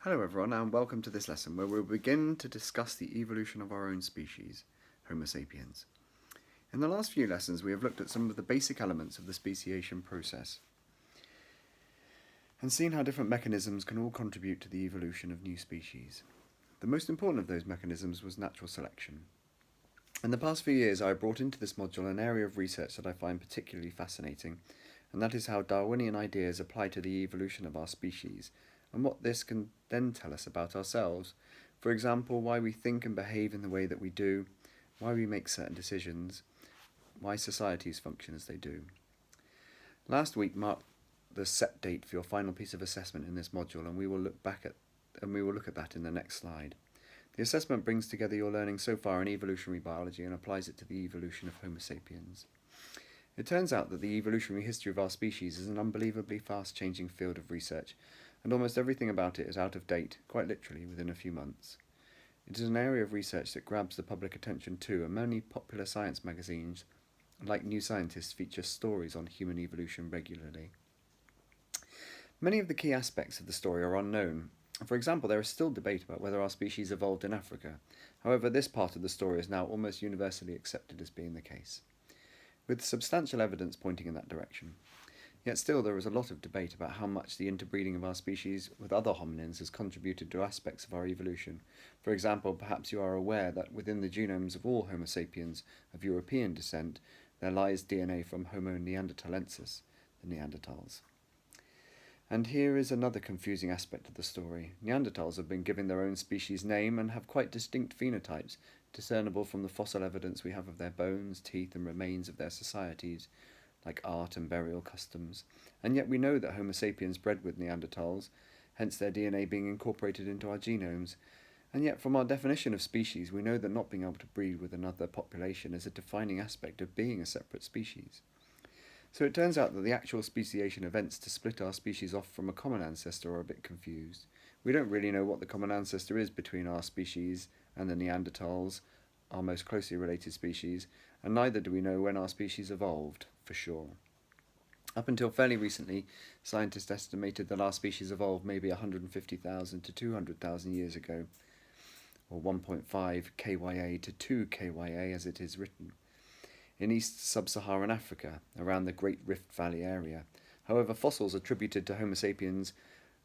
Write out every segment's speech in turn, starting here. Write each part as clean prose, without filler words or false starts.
Hello everyone and welcome to this lesson where we'll begin to discuss the evolution of our own species, Homo sapiens. In the last few lessons we have looked at some of the basic elements of the speciation process and seen how different mechanisms can all contribute to the evolution of new species. The most important of those mechanisms was natural selection. In the past few years I have brought into this module an area of research that I find particularly fascinating, and that is how Darwinian ideas apply to the evolution of our species and what this can then tell us about ourselves. For example, why we think and behave in the way that we do, why we make certain decisions, why societies function as they do. Last week marked the set date for your final piece of assessment in this module, and we will look at that in the next slide. The assessment brings together your learning so far in evolutionary biology and applies it to the evolution of Homo sapiens. It turns out that the evolutionary history of our species is an unbelievably fast-changing field of research, and almost everything about it is out of date, quite literally, within a few months. It is an area of research that grabs the public attention too, and many popular science magazines, like New Scientist, feature stories on human evolution regularly. Many of the key aspects of the story are unknown. For example, there is still debate about whether our species evolved in Africa. However, this part of the story is now almost universally accepted as being the case, with substantial evidence pointing in that direction. Yet still there is a lot of debate about how much the interbreeding of our species with other hominins has contributed to aspects of our evolution. For example, perhaps you are aware that within the genomes of all Homo sapiens of European descent, there lies DNA from Homo neanderthalensis, the Neanderthals. And here is another confusing aspect of the story. Neanderthals have been given their own species name and have quite distinct phenotypes, discernible from the fossil evidence we have of their bones, teeth, and remains of their societies, like art and burial customs, and yet we know that Homo sapiens bred with Neanderthals, hence their DNA being incorporated into our genomes, and yet from our definition of species we know that not being able to breed with another population is a defining aspect of being a separate species. So it turns out that the actual speciation events to split our species off from a common ancestor are a bit confused. We don't really know what the common ancestor is between our species and the Neanderthals, our most closely related species, and neither do we know when our species evolved, for sure. Up until fairly recently, scientists estimated that our species evolved maybe 150,000 to 200,000 years ago, or 1.5 KYA to 2 KYA as it is written, in East Sub-Saharan Africa, around the Great Rift Valley area. However, fossils attributed to Homo sapiens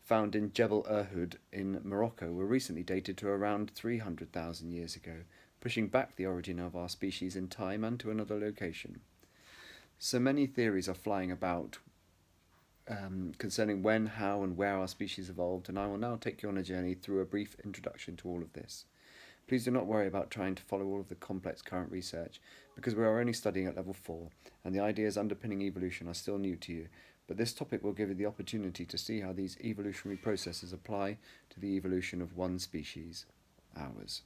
found in Jebel Irhoud in Morocco were recently dated to around 300,000 years ago, pushing back the origin of our species in time and to another location. So many theories are flying about concerning when, how, and where our species evolved, and I will now take you on a journey through a brief introduction to all of this. Please do not worry about trying to follow all of the complex current research, because we are only studying at level 4, and the ideas underpinning evolution are still new to you, but this topic will give you the opportunity to see how these evolutionary processes apply to the evolution of one species, ours.